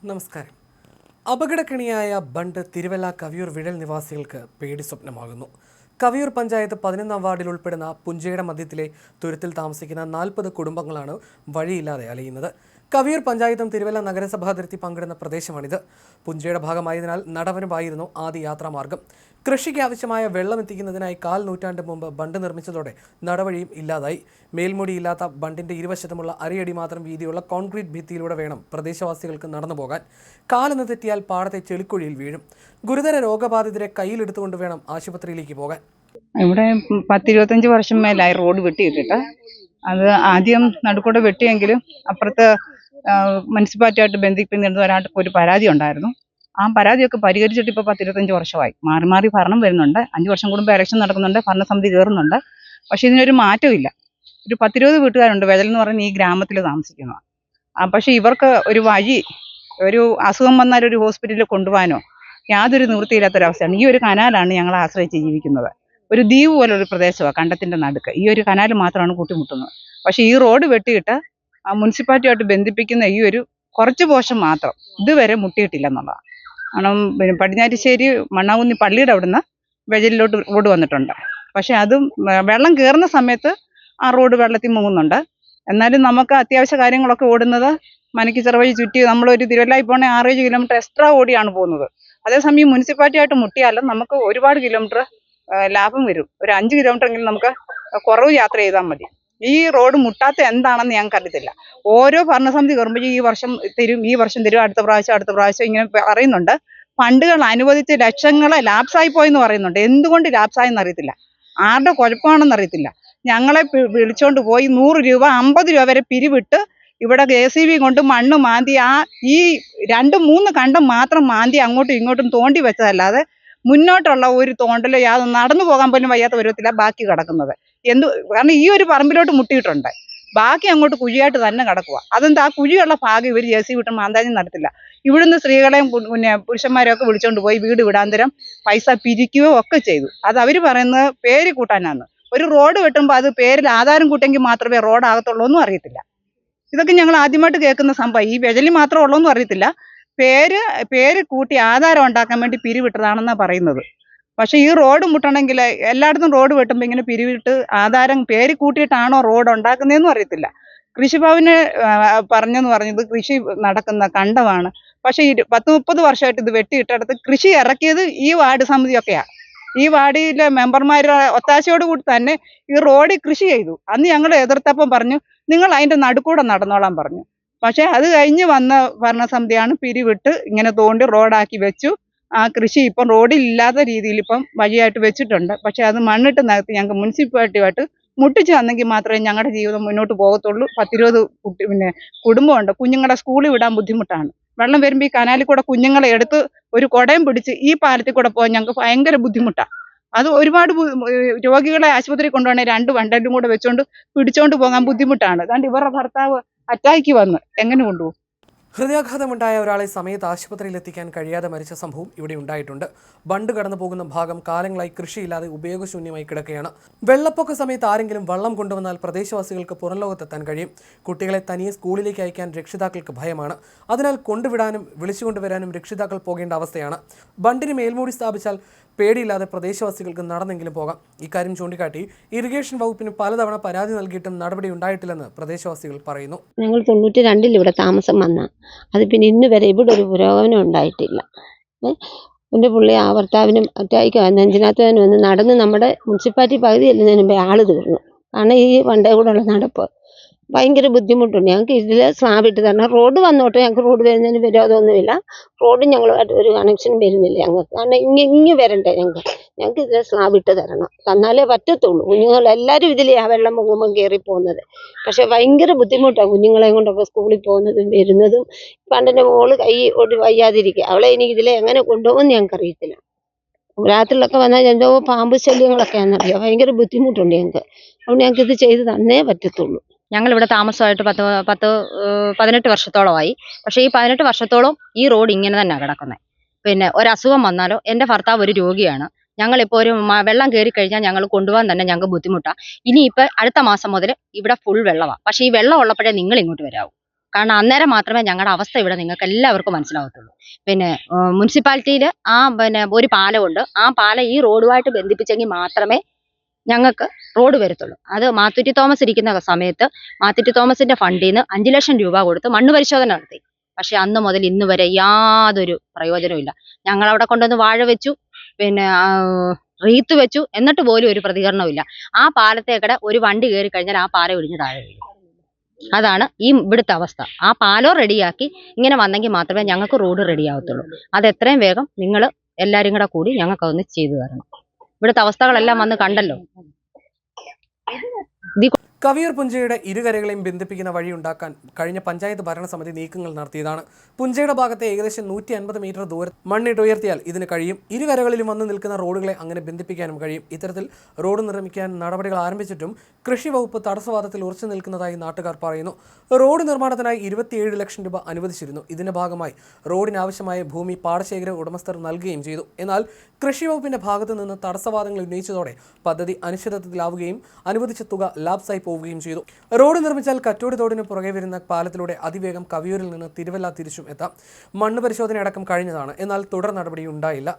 നമസ്കാരം. അപകടക്കണിയായ ബണ്ട് തിരുവല്ല കവിയൂർ വിഴൽ നിവാസികൾക്ക് പേടി സ്വപ്നമാകുന്നു. കവിയൂർ പഞ്ചായത്ത് 11-ാം വാർഡിൽ ഉൾപ്പെടുന്ന പുഞ്ചയുടെ മധ്യത്തിലെ തുരുത്തിൽ താമസിക്കുന്ന 40 കുടുംബങ്ങളാണ് വഴിയില്ലാതെ അലയുന്നത്. കവിയൂർ പഞ്ചായത്തും തിരുവല്ല നഗരസഭാ അതിർത്തി പങ്കിടുന്ന പ്രദേശമാണിത്. പുഞ്ചയുടെ ഭാഗമായതിനാൽ നടവനുമായിരുന്നു ആദ്യ യാത്രാമാർഗം. കൃഷിക്ക് ആവശ്യമായ വെള്ളം എത്തിക്കുന്നതിനായി 1/4 നൂറ്റാണ്ട് മുമ്പ് ബണ്ട് നിർമ്മിച്ചതോടെ നടവഴിയും ഇല്ലാതായി. മേൽമുടിയില്ലാത്ത ബണ്ടിന്റെ ഇരുവശത്തുമുള്ള അരയടി മാത്രം വീതിയുള്ള കോൺക്രീറ്റ് ഭിത്തിയിലൂടെ വേണം പ്രദേശവാസികൾക്ക് നടന്നു പോകാൻ. കാലെന്ന് തെറ്റിയാൽ പാടത്തെ ചെളിക്കുഴിയിൽ വീഴും. ഗുരുതര രോഗബാധിതരെ കയ്യിലെടുത്തുകൊണ്ട് വേണം ആശുപത്രിയിലേക്ക് പോകാൻ. ഇവിടെ 10-25 വർഷം മേലായി റോഡ് വെട്ടിയിട്ടിട്ട്. അത് ആദ്യം നടുക്കൂടെ വെട്ടിയെങ്കിലും അപ്പുറത്ത് മുനിസിപ്പാലിറ്റിയായിട്ട് ബന്ധിപ്പിക്കുന്ന ഒരാൾക്ക് ഒരു പരാതി ഉണ്ടായിരുന്നു. ആ പരാതിയൊക്കെ പരിഹരിച്ചിട്ട് ഇപ്പോൾ 10-25 വർഷമായി. മാറി മാറി ഭരണം വരുന്നുണ്ട്. 5 വർഷം കൂടുമ്പോൾ ഇലക്ഷൻ നടക്കുന്നുണ്ട്, ഭരണസമിതി കയറുന്നുണ്ട്. പക്ഷേ ഇതിനൊരു മാറ്റമില്ല. ഒരു 10-20 വീട്ടുകാരുണ്ട് വെതൽ എന്ന് പറയുന്ന ഈ ഗ്രാമത്തിൽ താമസിക്കുന്നത്. പക്ഷേ ഇവർക്ക് ഒരു വഴി, ഒരു അസുഖം വന്നാൽ ഒരു ഹോസ്പിറ്റലിൽ കൊണ്ടുപോകാനോ യാതൊരു നിവൃത്തിയില്ലാത്തൊരവസ്ഥയാണ്. ഈ ഒരു കനാലാണ് ഞങ്ങളെ ആശ്രയിച്ച് ജീവിക്കുന്നത്. ഒരു ദ്വീപ് പോലൊരു പ്രദേശമാണ് കണ്ടത്തിൻ്റെ നടുക്ക്. ഈ ഒരു കനാൽ മാത്രമാണ് കൂട്ടിമുട്ടുന്നത്. പക്ഷേ ഈ റോഡ് വെട്ടിയിട്ട് ആ മുനിസിപ്പാലിറ്റിയായിട്ട് ബന്ധിപ്പിക്കുന്ന ഈ ഒരു കുറച്ച് പോർഷൻ മാത്രം ഇതുവരെ മുട്ടിയിട്ടില്ലെന്നുള്ളതാണ്. കാരണം പിന്നെ പടിഞ്ഞാറ്റിശ്ശേരി മണ്ണാകുന്നി പള്ളിയുടെ അവിടുന്ന് വെജലിലോട്ട് റോഡ് വന്നിട്ടുണ്ട്. പക്ഷേ അതും വെള്ളം കയറുന്ന സമയത്ത് ആ റോഡ് വെള്ളത്തിൽ മുങ്ങുന്നുണ്ട്. എന്നാലും നമുക്ക് അത്യാവശ്യ കാര്യങ്ങളൊക്കെ ഓടുന്നത് മനക്കിച്ചിറ വഴി ചുറ്റി നമ്മളൊരു തിരുവല്ലായി പോകണേ 6-7 കിലോമീറ്റർ എക്സ്ട്രാ ഓടിയാണ് പോകുന്നത്. അതേസമയം മുനിസിപ്പാലിറ്റിയായിട്ട് മുട്ടിയാലും നമുക്ക് ഒരുപാട് കിലോമീറ്റർ ലാഭം വരും. ഒരു 5 കിലോമീറ്റർ എങ്കിലും നമുക്ക് കുറവ് യാത്ര ചെയ്താൽ മതി. ഈ റോഡ് മുട്ടാത്ത എന്താണെന്ന് ഞങ്ങൾക്ക് അറിയത്തില്ല. ഓരോ ഭരണസമിതി കയറുമ്പോഴും ഈ വർഷം തരും, ഈ വർഷം തരും, അടുത്ത പ്രാവശ്യം ഇങ്ങനെ പറയുന്നുണ്ട്. ഫണ്ടുകൾ അനുവദിച്ച് ലക്ഷങ്ങളെ ലാപ്സായി പോയെന്ന് പറയുന്നുണ്ട്. എന്തുകൊണ്ട് ലാപ്സായെന്ന് അറിയത്തില്ല. ആരുടെ കുഴപ്പമാണെന്ന് അറിയത്തില്ല. ഞങ്ങളെ വിളിച്ചോണ്ട് പോയി 100 രൂപ 50 രൂപ വരെ പിരിവിട്ട് ഇവിടെ JCB കൊണ്ട് മണ്ണ് മാന്തി ഈ 2-3 കണ്ടം മാത്രം മാന്തി അങ്ങോട്ടും ഇങ്ങോട്ടും തോണ്ടി വെച്ചതല്ലാതെ മുന്നോട്ടുള്ള ഒരു തോണ്ടലോ യാതൊരു നടന്നു പോകാൻ പോലും വയ്യാത്ത പരുവത്തില ബാക്കി കിടക്കുന്നത്. കാരണം ഈ ഒരു പറമ്പിലോട്ട് മുട്ടിയിട്ടുണ്ട്, ബാക്കി അങ്ങോട്ട് കുഴിയായിട്ട് തന്നെ കിടക്കുക. അതെന്താ ആ കുഴിയുള്ള ഭാഗം ഇവർ JCB വിട്ട് മാന്താനും നടത്തില്ല. ഇവിടുന്ന് സ്ത്രീകളെയും പിന്നെ പുരുഷന്മാരെയൊക്കെ വിളിച്ചോണ്ട് പോയി വീട് വിടാന്തരം പൈസ പിരിക്കുകയോ ഒക്കെ ചെയ്തു. അത് അവർ പറയുന്നത് പേര് കൂട്ടാനാണ്. ഒരു റോഡ് വെട്ടുമ്പോൾ അത് പേരിൽ ആധാരം കൂട്ടെങ്കിൽ മാത്രമേ റോഡാകത്തുള്ളൂ എന്നും അറിയത്തില്ല. ഇതൊക്കെ ഞങ്ങൾ ആദ്യമായിട്ട് കേൾക്കുന്ന സംഭവം. ഈ വെജലി മാത്രം ഉള്ളൂന്നും അറിയത്തില്ല. പേര് കൂട്ടി ആധാരം ഉണ്ടാക്കാൻ വേണ്ടി പിരിവിട്ടതാണെന്നാണ് പറയുന്നത്. പക്ഷേ ഈ റോഡ് മുട്ടണമെങ്കിൽ എല്ലായിടത്തും റോഡ് വെട്ടുമ്പോൾ ഇങ്ങനെ പിരിവിട്ട് ആധാരം പേര് കൂട്ടിയിട്ടാണോ റോഡ് ഉണ്ടാക്കുന്നതെന്നും അറിയത്തില്ല. കൃഷിഭവന് പറഞ്ഞത് കൃഷി നടക്കുന്ന കണ്ടമാണ്. പക്ഷേ 10-30 വർഷമായിട്ട് ഇത് വെട്ടിയിട്ടടുത്ത് കൃഷി ഇറക്കിയത് ഈ വാർഡ് സമിതിയൊക്കെയാണ്. ഈ വാർഡിലെ മെമ്പർമാരുടെ ഒത്താശയോടുകൂടി തന്നെ ഈ റോഡിൽ കൃഷി ചെയ്തു. അന്ന് ഞങ്ങൾ എതിർത്തപ്പം പറഞ്ഞു നിങ്ങൾ അതിൻ്റെ നടുക്കൂടെ നടന്നോളാൻ പറഞ്ഞു. പക്ഷേ അത് കഴിഞ്ഞ് വന്ന ഭരണസമിതിയാണ് പിരിവിട്ട് ഇങ്ങനെ തോണ്ടി റോഡാക്കി വെച്ചു. ആ കൃഷി ഇപ്പം റോഡിൽ ഇല്ലാത്ത രീതിയിൽ ഇപ്പം വഴിയായിട്ട് വെച്ചിട്ടുണ്ട്. പക്ഷേ അത് മണ്ണിട്ട് നികത്തി ഞങ്ങൾക്ക് മുനിസിപ്പാലിറ്റിയുമായിട്ട് മുട്ടിച്ച് വന്നെങ്കിൽ മാത്രമേ ഞങ്ങളുടെ ജീവിതം മുന്നോട്ട് പോകത്തുള്ളൂ. 10-20 കുടുംബമുണ്ട്. കുഞ്ഞുങ്ങളെ സ്കൂളിൽ വിടാൻ ബുദ്ധിമുട്ടാണ്. വെള്ളം വരുമ്പോൾ ഈ കനാലിൽ കൂടെ കുഞ്ഞുങ്ങളെ എടുത്ത് ഒരു കുടയും പിടിച്ച് ഈ പാലത്തിൽ കൂടെ പോകാൻ ഞങ്ങൾക്ക് ഭയങ്കര ബുദ്ധിമുട്ടാണ്. അത് ഒരുപാട് രോഗികളെ ആശുപത്രി കൊണ്ടുപോകണേ 2 വണ്ടലും കൂടെ പിടിച്ചോണ്ട് പോകാൻ ബുദ്ധിമുട്ടാണ്. അതുകൊണ്ട് ഇവരുടെ ഭർത്താവ് അറ്റാക്ക് വന്ന് എങ്ങനെ കൊണ്ടുപോകും? ഹൃദയാഘാതമുണ്ടായ ഒരാളെ സമയത്ത് ആശുപത്രിയിൽ എത്തിക്കാൻ കഴിയാതെ മരിച്ച സംഭവം ഇവിടെ ഉണ്ടായിട്ടുണ്ട്. ബണ്ട് കടന്നു പോകുന്ന ഭാഗം കാലങ്ങളായി കൃഷിയില്ലാതെ ഉപയോഗശൂന്യമായി കിടക്കുകയാണ്. വെള്ളപ്പൊക്ക സമയത്ത് ആരെങ്കിലും വള്ളം കൊണ്ടുവന്നാൽ പ്രദേശവാസികൾക്ക് പുറംലോകത്തെത്താൻ കഴിയും. കുട്ടികളെ തനിയെ സ്കൂളിലേക്ക് അയക്കാൻ രക്ഷിതാക്കൾക്ക് ഭയമാണ്. അതിനാൽ കൊണ്ടുവിടാനും വിളിച്ചുകൊണ്ടുവരാനും രക്ഷിതാക്കൾ പോകേണ്ട അവസ്ഥയാണ്. ബണ്ടിന് മേൽമൂടി സ്ഥാപിച്ചാൽ പേടിയില്ലാതെ പ്രദേശവാസികൾക്ക് നടന്നെങ്കിലും പോകാം. ഇക്കാര്യം ചൂണ്ടിക്കാട്ടി ഇറിഗേഷൻ വകുപ്പിന് പലതവണ പരാതി നൽകിയിട്ടും നടപടി ഉണ്ടായിട്ടില്ലെന്ന് പ്രദേശവാസികൾ പറയുന്നു. ഞങ്ങൾ 92-ൽ ഇവിടെ താമസം വന്ന അത് പിന്നെ ഇന്ന് വരെ ഇവിടെ ഒരു പുരോഗമനം ഉണ്ടായിട്ടില്ല. എൻ്റെ പുള്ളി ആ ഭർത്താവിനും അറ്റാക്ക് നെഞ്ചിനകത്ത് വന്ന് നടന്ന് നമ്മുടെ മുനിസിപ്പാലിറ്റി പകുതി എല്ലുന്നതിന് മുമ്പേ ആള് തീർന്നു. കാരണം ഈ വണ്ടേ കൂടെ ഉള്ള നടപ്പ് ഭയങ്കര ബുദ്ധിമുട്ടുണ്ട്. ഞങ്ങൾക്ക് ഇതിൽ സ്ലാബ് ഇട്ട് തരണം. റോഡ് വന്നോട്ടെ, ഞങ്ങൾക്ക് റോഡ് വരുന്നതിന് വിരോധമൊന്നുമില്ല. റോഡ് ഞങ്ങളുമായിട്ട് ഒരു കണക്ഷനും വരുന്നില്ല ഞങ്ങൾക്ക്. കാരണം ഇങ്ങ് വരണ്ടേ ഞങ്ങൾക്ക് ഇതിൽ സ്ലാബ് ഇട്ട് തരണം. തന്നാലേ പറ്റത്തുള്ളൂ. കുഞ്ഞുങ്ങളെല്ലാവരും ഇതിലേ ആ വെള്ളം പൊങ്ങുമ്പം കയറി പോകുന്നത്. പക്ഷെ ഭയങ്കര ബുദ്ധിമുട്ടാണ് കുഞ്ഞുങ്ങളെയും കൊണ്ടൊക്കെ സ്കൂളിൽ പോകുന്നതും വരുന്നതും. പണ്ടെൻ്റെ മോള് കൈ ഒരു വയ്യാതിരിക്കുക, അവളെ ഇനി ഇതിലെ എങ്ങനെ കൊണ്ടുപോകുമെന്ന് ഞങ്ങൾക്കറിയത്തില്ല. രാത്രിയിലൊക്കെ വന്നാൽ എന്തോ പാമ്പ് ശല്യങ്ങളൊക്കെയാണെന്നറിയാം. ഭയങ്കര ബുദ്ധിമുട്ടുണ്ട് ഞങ്ങൾക്ക്. അതുകൊണ്ട് ഞങ്ങൾക്ക് ഇത് ചെയ്ത് തന്നേ പറ്റത്തുള്ളൂ. ഞങ്ങളിവിടെ താമസമായിട്ട് 18 വർഷത്തോളമായി. പക്ഷേ ഈ 18 വർഷത്തോളം ഈ റോഡ് ഇങ്ങനെ തന്നെ കിടക്കുന്നത്. പിന്നെ ഒരസുഖം വന്നാലോ, എൻ്റെ ഭർത്താവ് ഒരു രോഗിയാണ്. ഞങ്ങളിപ്പോൾ ഒരു വെള്ളം കയറി കഴിഞ്ഞാൽ ഞങ്ങൾ കൊണ്ടുപോകാൻ തന്നെ ഞങ്ങൾക്ക് ബുദ്ധിമുട്ടാണ്. ഇനിയിപ്പോൾ അടുത്ത മാസം മുതൽ ഇവിടെ ഫുൾ വെള്ളമാണ്. പക്ഷേ ഈ വെള്ളം ഉള്ളപ്പോഴേ നിങ്ങൾ ഇങ്ങോട്ട് വരാവൂ. കാരണം അന്നേരം മാത്രമേ ഞങ്ങളുടെ അവസ്ഥ ഇവിടെ നിങ്ങൾക്ക് എല്ലാവർക്കും മനസ്സിലാവത്തുള്ളൂ. പിന്നെ മുനിസിപ്പാലിറ്റിയിൽ ഒരു പാലമുണ്ട്. ആ പാലം ഈ റോഡുമായിട്ട് ബന്ധിപ്പിച്ചെങ്കിൽ മാത്രമേ ഞങ്ങൾക്ക് റോഡ് വരത്തുള്ളൂ. അത് മാത്തുറ്റി തോമസ് ഇരിക്കുന്ന സമയത്ത് മാത്തുറ്റി തോമസിന്റെ ഫണ്ടിൽ നിന്ന് 5 ലക്ഷം രൂപ കൊടുത്ത് മണ്ണ് പരിശോധന നടത്തി. പക്ഷെ അന്ന് മുതൽ ഇന്ന് വരെ യാതൊരു പ്രയോജനവും ഇല്ല. ഞങ്ങൾ അവിടെ കൊണ്ടുവന്ന് വാഴ വെച്ചു, പിന്നെ റീത്ത് വെച്ചു, എന്നിട്ട് പോലും ഒരു പ്രതികരണവും ഇല്ല. ആ പാലത്തേക്കടെ ഒരു വണ്ടി കയറി കഴിഞ്ഞാൽ ആ പാലം ഇടിഞ്ഞ് താഴെ വീഴും. അതാണ് ഇവിടുത്തെ അവസ്ഥ. ആ പാലം റെഡിയാക്കി ഇങ്ങനെ വന്നെങ്കിൽ മാത്രമേ ഞങ്ങൾക്ക് റോഡ് റെഡിയാവത്തുള്ളൂ. അത് എത്രയും വേഗം നിങ്ങൾ എല്ലാവരും കൂടെ കൂടി ഞങ്ങൾക്ക് അതൊന്ന് ചെയ്തു തരണം. ഇവിടുത്തെ അവസ്ഥകളെല്ലാം വന്ന് കണ്ടല്ലോ. കവിയൂർ പുഞ്ചയുടെ ഇരുകരകളെയും ബന്ധിപ്പിക്കുന്ന വഴി ഉണ്ടാക്കാൻ കഴിഞ്ഞ പഞ്ചായത്ത് ഭരണസമിതി നീക്കങ്ങൾ നടത്തിയതാണ്. പുഞ്ചയുടെ ഭാഗത്തെ ഏകദേശം 150 മീറ്റർ ദൂരം മണ്ണിട്ട് ഉയർത്തിയാൽ ഇതിന് കഴിയും. ഇരുകരകളിലും വന്ന് നിൽക്കുന്ന റോഡുകളെ അങ്ങനെ ബന്ധിപ്പിക്കാനും കഴിയും. ഇത്തരത്തിൽ റോഡ് നിർമ്മിക്കാൻ നടപടികൾ ആരംഭിച്ചിട്ടും കൃഷി വകുപ്പ് തടസ്സവാദത്തിൽ ഉറച്ചു നിൽക്കുന്നതായി നാട്ടുകാർ പറയുന്നു. റോഡ് നിർമ്മാണത്തിനായി 27 ലക്ഷം രൂപ അനുവദിച്ചിരുന്നു. ഇതിന്റെ ഭാഗമായി റോഡിനാവശ്യമായ ഭൂമി പാടശേഖര ഉടമസ്ഥർ നൽകുകയും ചെയ്തു. എന്നാൽ കൃഷി വകുപ്പിന്റെ ഭാഗത്തു നിന്ന് തടസ്സവാദങ്ങൾ ഉന്നയിച്ചതോടെ പദ്ധതി അനിശ്ചിതത്വത്തിലാവുകയും അനുവദിച്ച തുക ലാപ്സായി പോവുകയും ചെയ്തു. റോഡ് നിർമ്മിച്ചാൽ കറ്റോടി തോടിന് പുറകെ വരുന്ന പാലത്തിലൂടെ അതിവേഗം കവിയൂരിൽ നിന്ന് തിരുവല്ല തിരിച്ചും എത്താം. മണ്ണ് പരിശോധന അടക്കം കഴിഞ്ഞതാണ്. എന്നാൽ തുടർ നടപടി ഉണ്ടായില്ല.